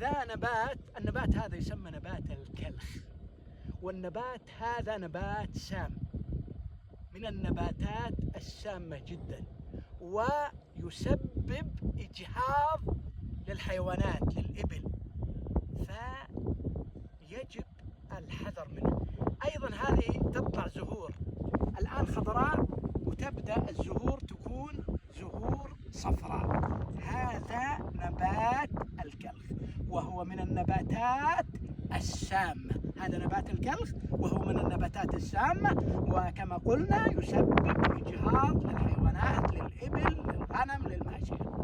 ذا نبات، النبات هذا يسمى نبات الكلخ، والنبات هذا نبات سام، من النباتات السامة جدا، ويسبب إجهاض للحيوانات للإبل، فيجب الحذر منه. أيضا هذه تطلع زهور الآن خضراء، وتبدأ الزهور تكون زهور صفراء. هذا نبات الكلخ وهو من النباتات السامة. هذا نبات الكلخ وهو من النباتات السامة، وكما قلنا يسبب إجهاض للحيوانات للإبل للغنم للماشية.